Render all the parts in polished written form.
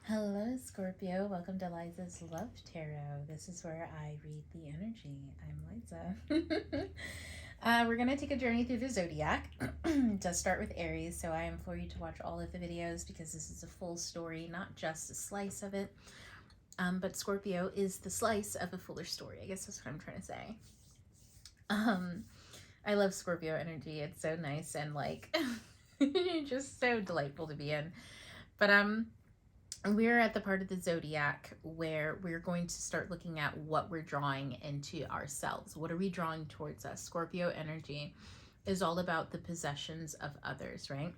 Hello, Scorpio. Welcome to Liza's Love Tarot. This is where I read the energy. I'm Liza. We're going to take a journey through the zodiac. It does start with Aries, so I implore you to watch all of the videos because this is a full story, not just a slice of it. But Scorpio is the slice of a fuller story. I guess that's what I'm trying to say. I love Scorpio energy. It's so nice and just so delightful to be in. But we're at the part of the zodiac where we're going to start looking at what we're drawing into ourselves. What are we drawing towards us? Scorpio energy is all about the possessions of others, right?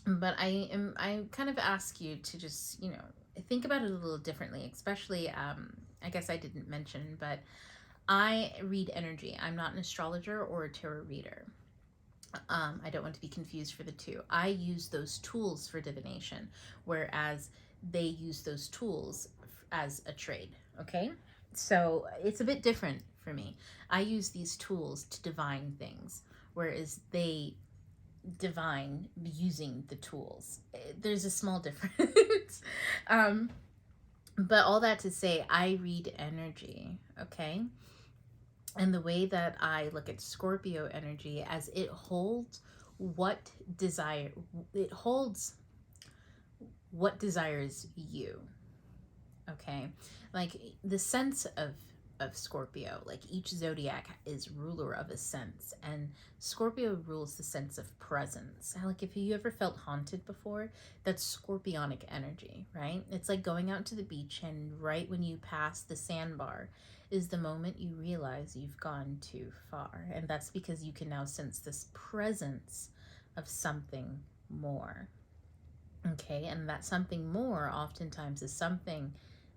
But I kind of ask you to just, think about it a little differently, especially, I guess I didn't mention, but I read energy. I'm not an astrologer or a tarot reader. I don't want to be confused for the two. I use those tools for divination, whereas they use those tools as a trade. Okay, so it's a bit different for me. I use these tools to divine things, whereas they divine using the tools. There's a small difference. But all that to say, I read energy. Okay, and the way that I look at Scorpio energy as it holds what desire, it holds what desires you. Okay, like the sense of Scorpio, like each zodiac is ruler of a sense, and Scorpio rules the sense of presence. Like if you ever felt haunted before, that's scorpionic energy, right? It's like going out to the beach and right when you pass the sandbar is the moment you realize you've gone too far, and that's because you can now sense this presence of something more. Okay, and that something more oftentimes is something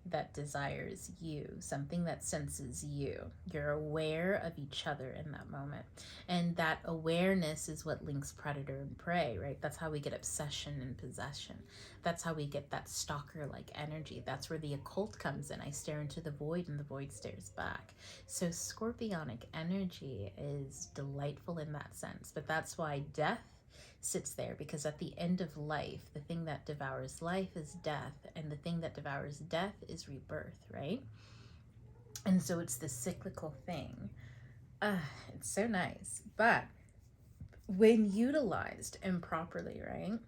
that desires you, something that senses you. You're aware of each other in that moment. And that awareness is what links predator and prey, right? That's how we get obsession and possession. That's how we get that stalker like energy. That's where the occult comes in. I stare into the void and the void stares back. So scorpionic energy is delightful in that sense. But that's why death sits there, because at the end of life, the thing that devours life is death, and the thing that devours death is rebirth, right? And so it's this cyclical thing. It's so nice. But when utilized improperly, right?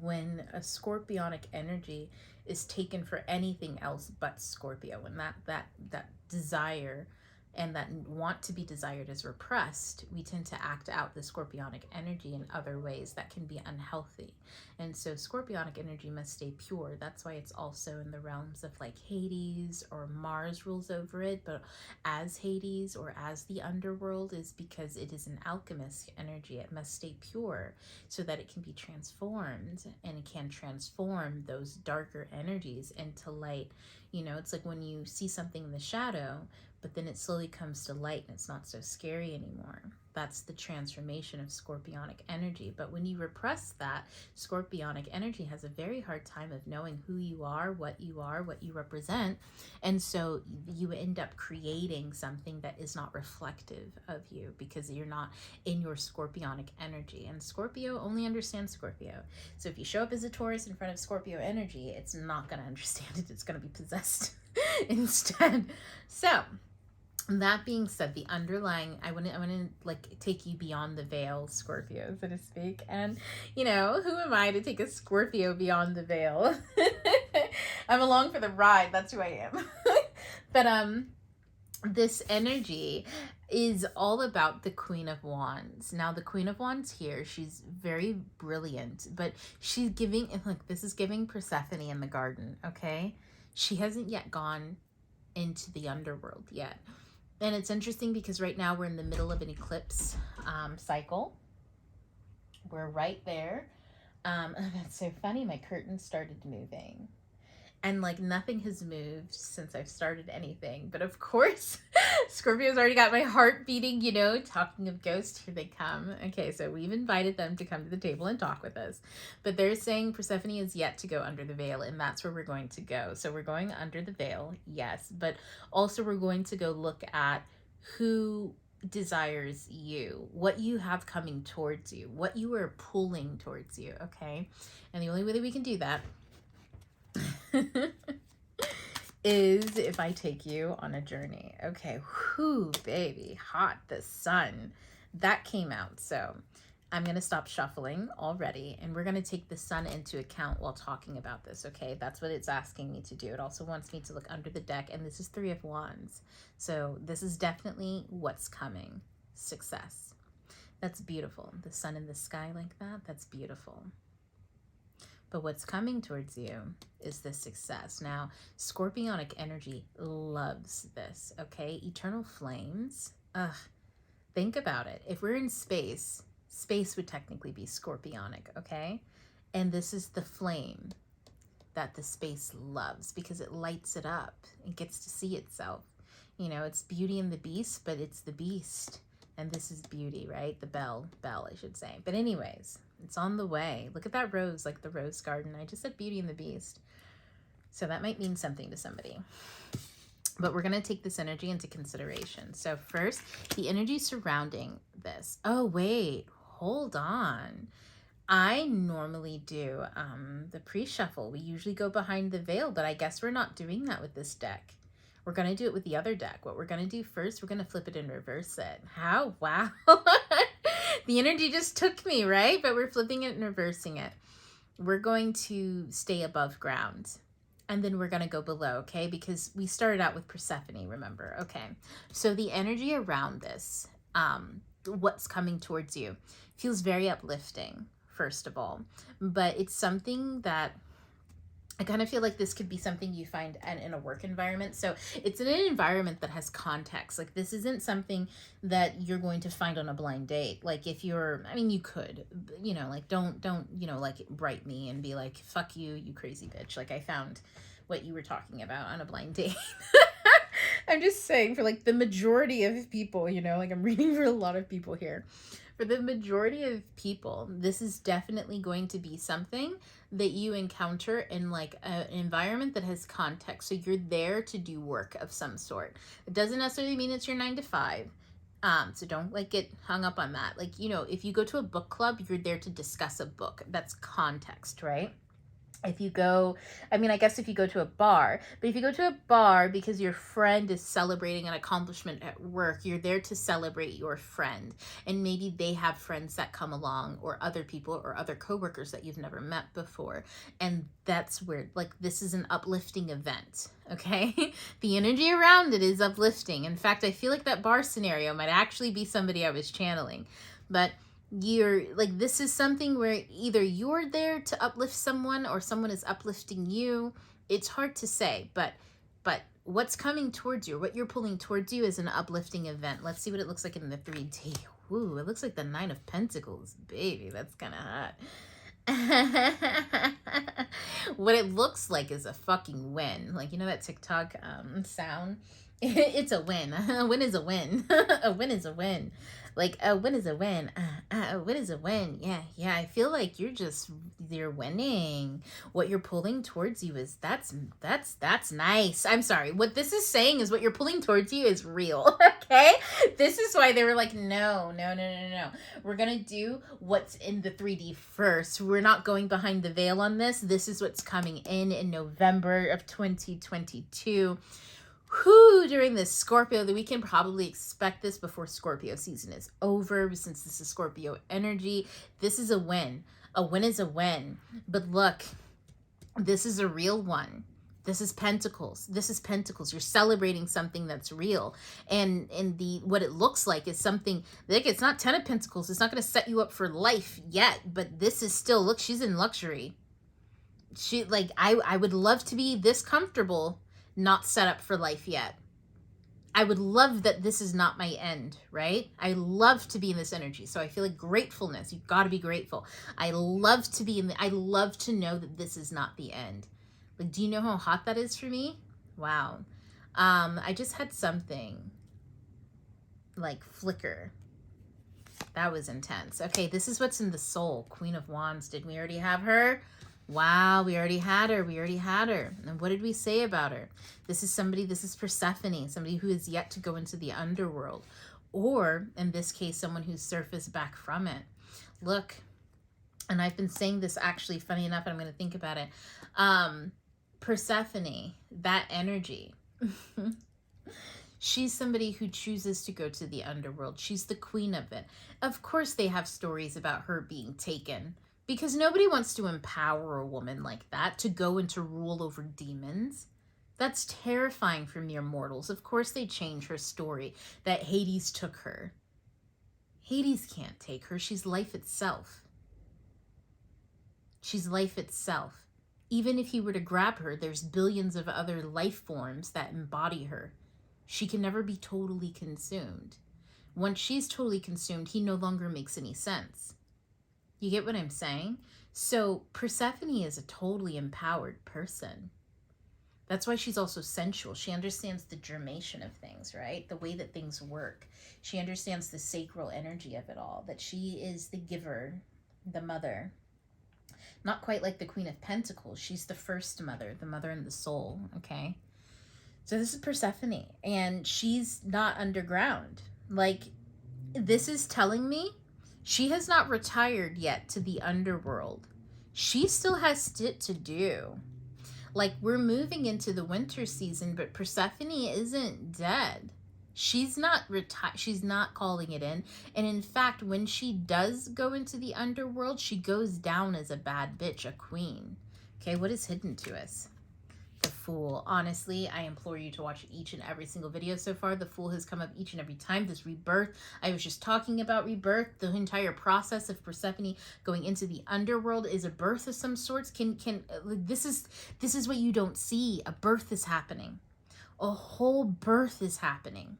When a scorpionic energy is taken for anything else but Scorpio, and that desire and that want to be desired is repressed, we tend to act out the scorpionic energy in other ways that can be unhealthy. And so scorpionic energy must stay pure. That's why it's also in the realms of like Hades, or Mars rules over it, but as Hades or as the underworld is because it is an alchemist energy. It must stay pure so that it can be transformed, and it can transform those darker energies into light. It's like when you see something in the shadow, but then it slowly comes to light and it's not so scary anymore. That's the transformation of scorpionic energy. But when you repress that, scorpionic energy has a very hard time of knowing who you are, what you represent. And so you end up creating something that is not reflective of you because you're not in your scorpionic energy. And Scorpio only understands Scorpio. So if you show up as a Taurus in front of Scorpio energy, it's not going to understand it. It's going to be possessed instead. So that being said, the underlying, I want to like take you beyond the veil, Scorpio, so to speak. And who am I to take a Scorpio beyond the veil? I'm along for the ride. That's who I am. But this energy is all about the Queen of Wands. Now, the Queen of Wands here, she's very brilliant, but she's giving, like, this is giving Persephone in the garden, okay? She hasn't yet gone into the underworld yet. And it's interesting because right now we're in the middle of an eclipse cycle. We're right there. That's so funny. My curtains started moving. And like nothing has moved since I've started anything. But of course, Scorpio's already got my heart beating, talking of ghosts, here they come. Okay, so we've invited them to come to the table and talk with us. But they're saying Persephone is yet to go under the veil, and that's where we're going to go. So we're going under the veil, yes. But also we're going to go look at who desires you, what you have coming towards you, what you are pulling towards you, okay? And the only way that we can do that is if I take you on a journey. Okay, whoo, baby, hot, the sun. That came out, so I'm going to stop shuffling already, and we're going to take the sun into account while talking about this, okay? That's what it's asking me to do. It also wants me to look under the deck, and this is 3 of Wands. So this is definitely what's coming. Success. That's beautiful. The sun in the sky like that, that's beautiful. But what's coming towards you is the success. Now, Scorpionic energy loves this, okay? Eternal flames. Ugh. Think about it. If we're in space, space would technically be Scorpionic, okay? And this is the flame that the space loves because it lights it up. It gets to see itself. You know, it's Beauty and the Beast, but it's the beast. And this is beauty, right? The bell, I should say. But anyways, it's on the way. Look at that rose, like the rose garden. I just said Beauty and the Beast. So that might mean something to somebody. But we're going to take this energy into consideration. So first, the energy surrounding this. Oh, wait, hold on. I normally do the pre-shuffle. We usually go behind the veil, but I guess we're not doing that with this deck. We're going to do it with the other deck. What we're going to do first, we're going to flip it and reverse it. How? Wow. The energy just took me, right? But we're flipping it and reversing it. We're going to stay above ground. And then we're going to go below, okay? Because we started out with Persephone, remember? Okay. So the energy around this, what's coming towards you, feels very uplifting, first of all. But it's something that I kind of feel like this could be something you find in a work environment. So it's in an environment that has context. Like this isn't something that you're going to find on a blind date. Like if you're, I mean, you could, you know, like don't, you know, like write me and be like, fuck you, you crazy bitch. Like I found what you were talking about on a blind date. I'm just saying for like the majority of people, you know, like I'm reading for a lot of people here. For the majority of people, this is definitely going to be something that you encounter in like an environment that has context. So you're there to do work of some sort. It doesn't necessarily mean it's your 9 to 5. So don't like get hung up on that. Like, you know, if you go to a book club, you're there to discuss a book. That's context, right? If you go, I mean, I guess if you go to a bar, but if you go to a bar because your friend is celebrating an accomplishment at work, you're there to celebrate your friend. And maybe they have friends that come along or other people or other coworkers that you've never met before. And that's where, like, this is an uplifting event, okay? The energy around it is uplifting. In fact, I feel like that bar scenario might actually be somebody I was channeling. But you're like, this is something where either you're there to uplift someone or someone is uplifting you. It's hard to say, but what's coming towards you, what you're pulling towards you is an uplifting event. Let's see what it looks like in the 3D. Ooh, it looks like the 9 of Pentacles. Baby, that's kind of hot. What it looks like is a fucking win. Like, you know that TikTok sound? It's a win. A win is a win. A win is a win. Like, a win is a win. A win is a win. Yeah. I feel like you're winning. What you're pulling towards you is, that's nice. I'm sorry. What this is saying is what you're pulling towards you is real. Okay? This is why they were like, no. We're going to do what's in the 3D first. We're not going behind the veil on this. This is what's coming in November of 2022. During this Scorpio, that we can probably expect this before Scorpio season is over, since this is Scorpio energy. This is a win. A win is a win. But look, this is a real one. This is Pentacles. You're celebrating something that's real. And what it looks like is something, like, it's not 10 of Pentacles. It's not going to set you up for life yet, but this is still, look, she's in luxury. She, like, I would love to be this comfortable, not set up for life yet. I would love that this is not my end, right? I love to be in this energy. So I feel like gratefulness. You've got to be grateful. I love to know that this is not the end. Like, do you know how hot that is for me? Wow. I just had something like flicker. That was intense. Okay, this is what's in the soul. Queen of Wands. Did we already have her? Wow, we already had her. And what did we say about her? This is Persephone, somebody who is yet to go into the underworld. Or, in this case, someone who's surfaced back from it. Look, and I've been saying this actually, funny enough, and I'm going to think about it. Persephone, that energy. She's somebody who chooses to go to the underworld. She's the queen of it. Of course, they have stories about her being taken because nobody wants to empower a woman like that to go and to rule over demons. That's terrifying for mere mortals. Of course, they change her story that Hades took her. Hades can't take her. She's life itself. She's life itself. Even if he were to grab her, there's billions of other life forms that embody her. She can never be totally consumed. Once she's totally consumed, he no longer makes any sense. You get what I'm saying? So Persephone is a totally empowered person. That's why she's also sensual. She understands the germination of things, right? The way that things work. She understands the sacral energy of it all, that she is the giver, the mother. Not quite like the Queen of Pentacles. She's the first mother, the mother in the soul, okay? So this is Persephone, and she's not underground. Like, this is telling me she has not retired yet to the underworld. She still has shit to do. Like, we're moving into the winter season, but Persephone isn't dead. She's not retired. She's not calling it in. And in fact, when she does go into the underworld, she goes down as a bad bitch, a queen. Okay, what is hidden to us? The Fool. Honestly, I implore you to watch each and every single video so far. The Fool has come up each and every time. This rebirth. I was just talking about rebirth. The entire process of Persephone going into the underworld is a birth of some sorts. This is what you don't see. A birth is happening. A whole birth is happening.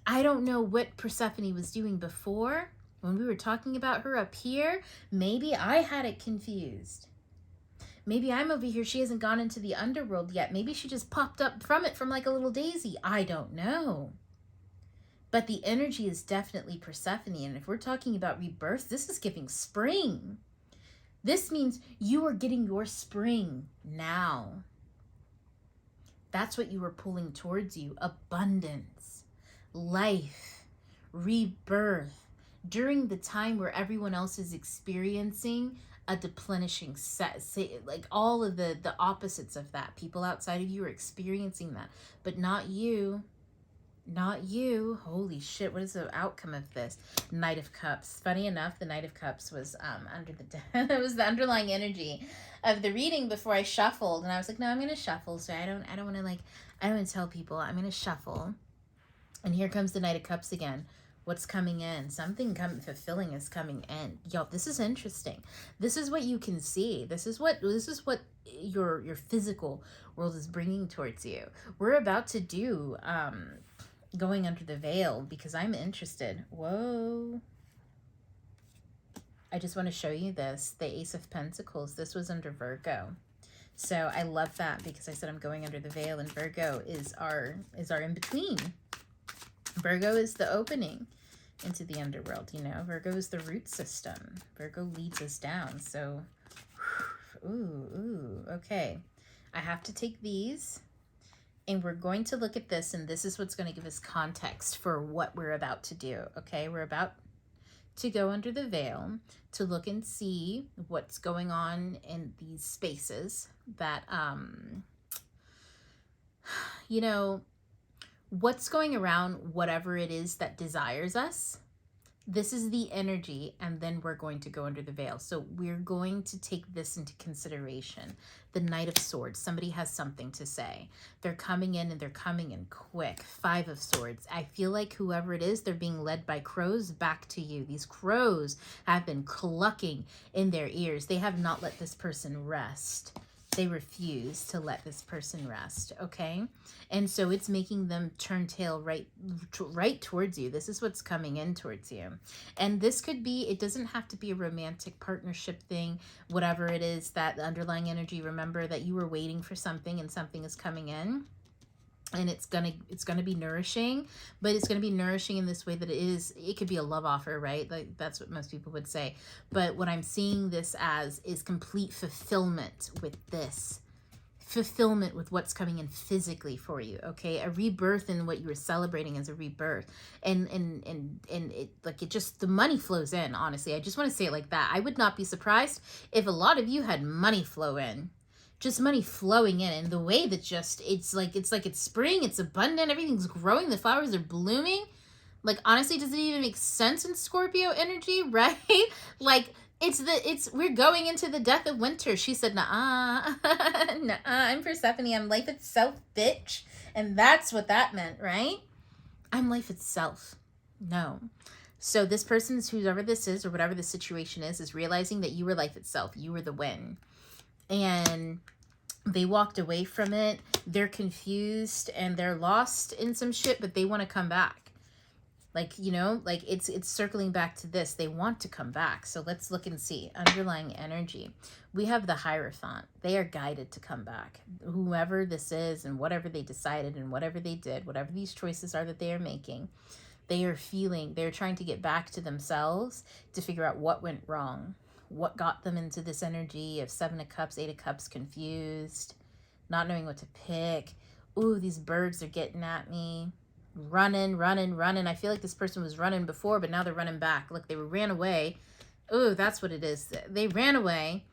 I don't know what Persephone was doing before. When we were talking about her up here, maybe I had it confused. Maybe I'm over here. She hasn't gone into the underworld yet. Maybe she just popped up from it from like a little daisy. I don't know. But the energy is definitely Persephone. And if we're talking about rebirth, this is giving spring. This means you are getting your spring now. That's what you are pulling towards you. Abundance, life, rebirth. During the time where everyone else is experiencing a deplenishing set, like all of the opposites of that. People outside of you are experiencing that, but not you. Not you. Holy shit, what is the outcome of this? Knight of Cups. Funny enough, the Knight of Cups was under the it was the underlying energy of the reading before I shuffled, and I was like, no, I'm gonna shuffle. So I don't want to I don't want to tell people. I'm gonna shuffle, and here comes the Knight of Cups again. What's coming in? Something fulfilling is coming in. Yo, this is interesting. This is what you can see. This is what your physical world is bringing towards you. We're about to do going under the veil because I'm interested. Whoa. I just want to show you this. The Ace of Pentacles. This was under Virgo. So I love that because I said I'm going under the veil, and Virgo is our in-between. Virgo is the opening into the underworld, you know. Virgo is the root system. Virgo leads us down. So, okay. I have to take these, and we're going to look at this, and this is what's going to give us context for what we're about to do, okay? We're about to go under the veil to look and see what's going on in these spaces that, you know, what's going around, whatever it is that desires us. This is the energy, and then we're going to go under the veil. So we're going to take this into consideration. The Knight of Swords. Somebody has something to say. They're coming in, and they're coming in quick. Five of Swords. I feel like whoever it is, they're being led by crows back to you. These crows have been clucking in their ears. They have not let this person rest. They refuse to let this person rest, okay? And so it's making them turn tail right towards you. This is what's coming in towards you. And this could be, it doesn't have to be a romantic partnership thing, whatever it is, that underlying energy. Remember that you were waiting for something, and something is coming in. And it's gonna be nourishing, but it's gonna be nourishing in this way that it could be a love offer, right? Like that's what most people would say. But what I'm seeing this as is complete fulfillment with this. fulfillment with what's coming in physically for you, okay? A rebirth in what you were celebrating as a rebirth. And it, like, it just, the money flows in, honestly. I just want to say it like that. I would not be surprised if a lot of you had money flow in. Just money flowing in, and the way that just, it's like it's spring, it's abundant, everything's growing, the flowers are blooming. Like, honestly, does it even make sense in Scorpio energy, right? Like, we're going into the death of winter. She said, nah, nah, I'm Persephone, I'm life itself, bitch. And that's what that meant, right? I'm life itself. No. So this person, whoever this is, or whatever the situation is realizing that you were life itself. You were the win. And they walked away from it. They're confused and they're lost in some shit, but they want to come back. Like, you know, like it's circling back to this. They want to come back. So let's look and see. Underlying energy. We have the Hierophant. They are guided to come back. Whoever this is and whatever they decided and whatever they did, whatever these choices are that they are making, they're trying to get back to themselves to figure out what went wrong. What got them into this energy of 7 of Cups, 8 of Cups, confused, not knowing what to pick. Ooh, these birds are getting at me. Running. I feel like this person was running before, but now they're running back. Look, they ran away. Ooh, that's what it is. They ran away.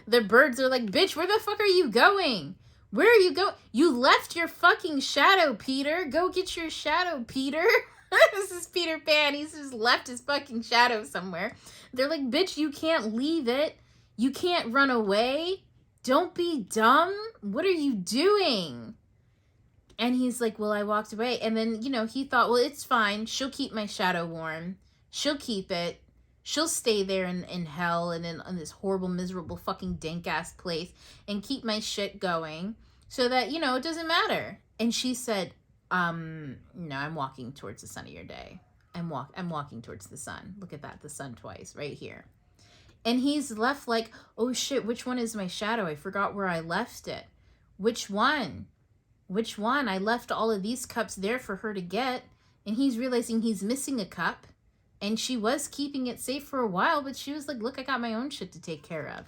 The birds are like, bitch, where the fuck are you going? Where are you going? You left your fucking shadow, Peter. Go get your shadow, Peter. This is Peter Pan. He's just left his fucking shadow somewhere. They're like, bitch, you can't leave it. You can't run away. Don't be dumb. What are you doing? And he's like, well, I walked away. And then, you know, he thought, well, it's fine. She'll keep my shadow warm. She'll keep it. She'll stay there in hell and in this horrible, miserable, fucking dank-ass place and keep my shit going so that, you know, it doesn't matter. And she said, no, I'm walking towards the sun of your day. I'm walking towards the sun. Look at that, the sun twice, right here. And he's left like, oh shit, which one is my shadow? I forgot where I left it. Which one? Which one? I left all of these cups there for her to get. And he's realizing he's missing a cup. And she was keeping it safe for a while, but she was like, look, I got my own shit to take care of.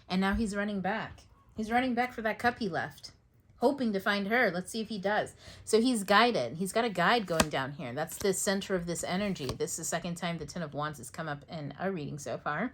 And now he's running back. He's running back for that cup he left, hoping to find her. Let's see if he does. So he's guided. He's got a guide going down here. That's the center of this energy. This is the second time the Ten of Wands has come up in our reading so far.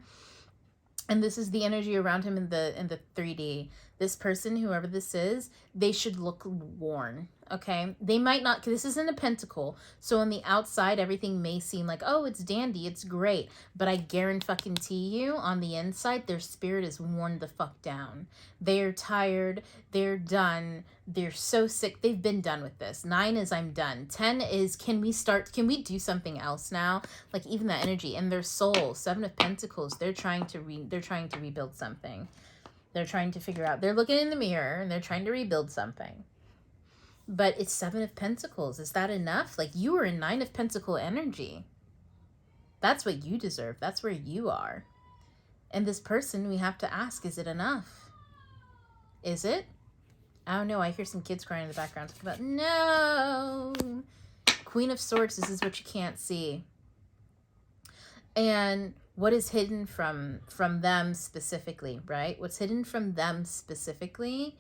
And this is the energy around him in the 3D. This person, whoever this is, they should look worn, okay? They might not, because this isn't a pentacle. So on the outside, everything may seem like, oh, it's dandy, it's great. But I guarantee you, on the inside, their spirit is worn the fuck down. They're tired. They're done. They're so sick. They've been done with this. 9 is I'm done. 10 is can we do something else now? Like even that energy and their soul. 7 of Pentacles. They're trying to rebuild something. They're trying to figure out. They're looking in the mirror and they're trying to rebuild something. But it's 7 of Pentacles. Is that enough? Like you are in 9 of Pentacle energy. That's what you deserve. That's where you are. And this person, we have to ask, is it enough? Is it? I don't know. I hear some kids crying in the background talking about, no. Queen of Swords, this is what you can't see. And what is hidden from them specifically, right? What's hidden from them specifically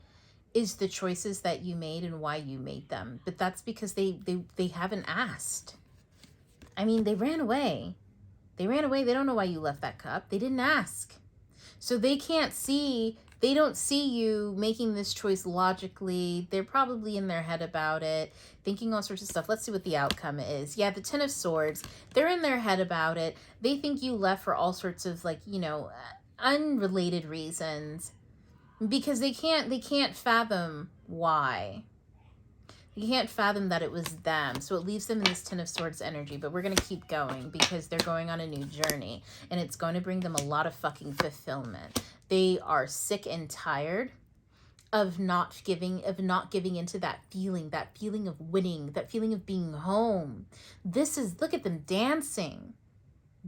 is the choices that you made and why you made them. But that's because they haven't asked. I mean, they ran away. They ran away. They don't know why you left that cup. They didn't ask. So they can't see. They don't see you making this choice logically. They're probably in their head about it, thinking all sorts of stuff. Let's see what the outcome is. Yeah, the 10 of Swords, they're in their head about it. They think you left for all sorts of, like, you know, unrelated reasons because they can't fathom why. You can't fathom that it was them. So it leaves them in this 10 of Swords energy. But we're going to keep going because they're going on a new journey. And it's going to bring them a lot of fucking fulfillment. They are sick and tired of not giving into that feeling of winning, that feeling of being home. Look at them dancing.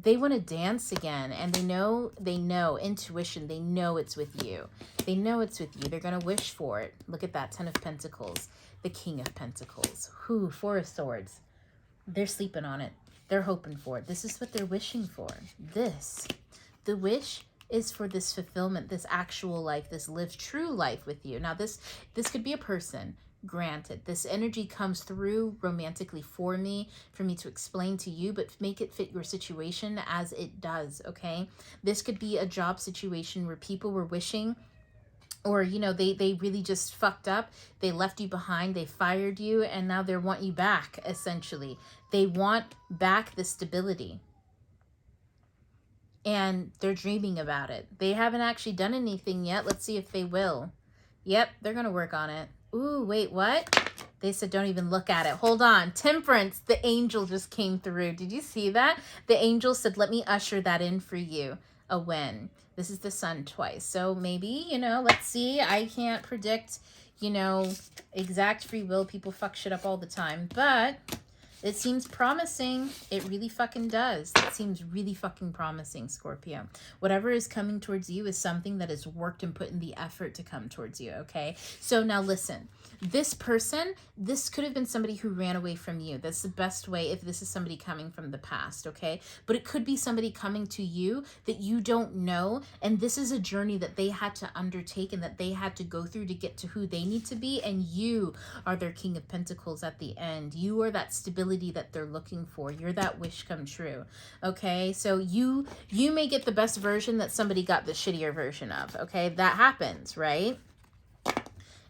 They want to dance again. And they know, intuition, they know it's with you. They know it's with you. They're going to wish for it. Look at that 10 of Pentacles. The King of Pentacles. 4 of Swords. They're sleeping on it. They're hoping for it. This is what they're wishing for. The wish is for this fulfillment, this actual life, this live true life with you. Now, this could be a person. Granted, this energy comes through romantically for me to explain to you, but make it fit your situation as it does, okay? This could be a job situation where people were wishing, or, you know, they really just fucked up. They left you behind. They fired you, and now they want you back, essentially. They want back the stability. And they're dreaming about it. They haven't actually done anything yet. Let's see if they will. Yep, they're going to work on it. Ooh, wait, what? They said don't even look at it. Hold on. Temperance, the angel just came through. Did you see that? The angel said, let me usher that in for you. A win. This is the sun twice. So maybe, you know, let's see. I can't predict, you know, exact free will. People fuck shit up all the time. But it seems promising. It really fucking does. It seems really fucking promising, Scorpio. Whatever is coming towards you is something that has worked and put in the effort to come towards you, okay? So now listen. This person, this could have been somebody who ran away from you. That's the best way if this is somebody coming from the past, okay? But it could be somebody coming to you that you don't know, and this is a journey that they had to undertake and that they had to go through to get to who they need to be, and you are their King of Pentacles at the end. You are that stability that they're looking for. You're that wish come true, okay? So you may get the best version that somebody got the shittier version of, okay? That happens, right?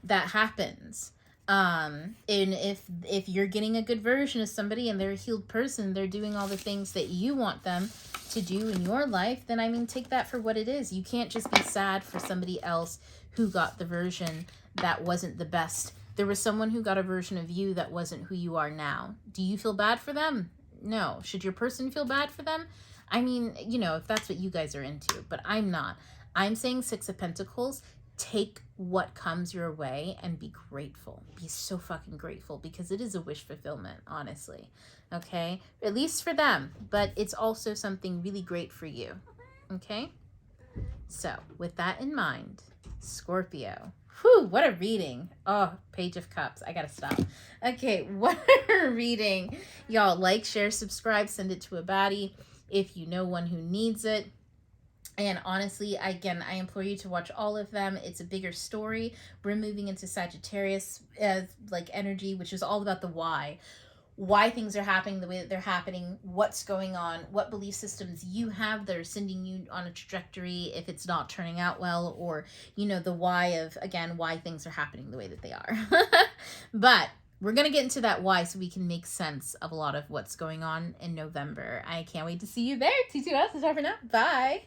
That happens. And if you're getting a good version of somebody and they're a healed person, they're doing all the things that you want them to do in your life, then I mean, take that for what it is. You can't just be sad for somebody else who got the version that wasn't the best. There was someone who got a version of you that wasn't who you are now. Do you feel bad for them? No. Should your person feel bad for them? I mean, you know, if that's what you guys are into, but I'm not. I'm saying Six of Pentacles. Take what comes your way and be grateful. Be so fucking grateful, because it is a wish fulfillment, honestly. Okay? At least for them. But it's also something really great for you. Okay? So, with that in mind, Scorpio. Whew, what a reading. Oh, Page of Cups. I gotta stop. Okay, what a reading. Y'all, like, share, subscribe, send it to a baddie if you know one who needs it. And honestly, again, I implore you to watch all of them. It's a bigger story. We're moving into Sagittarius like energy, which is all about the why things are happening the way that they're happening, what's going on, what belief systems you have that are sending you on a trajectory if it's not turning out well, or, you know, the why of, again, why things are happening the way that they are. But we're going to get into that why so we can make sense of a lot of what's going on in November. I can't wait to see you there. T2S is over now. Bye.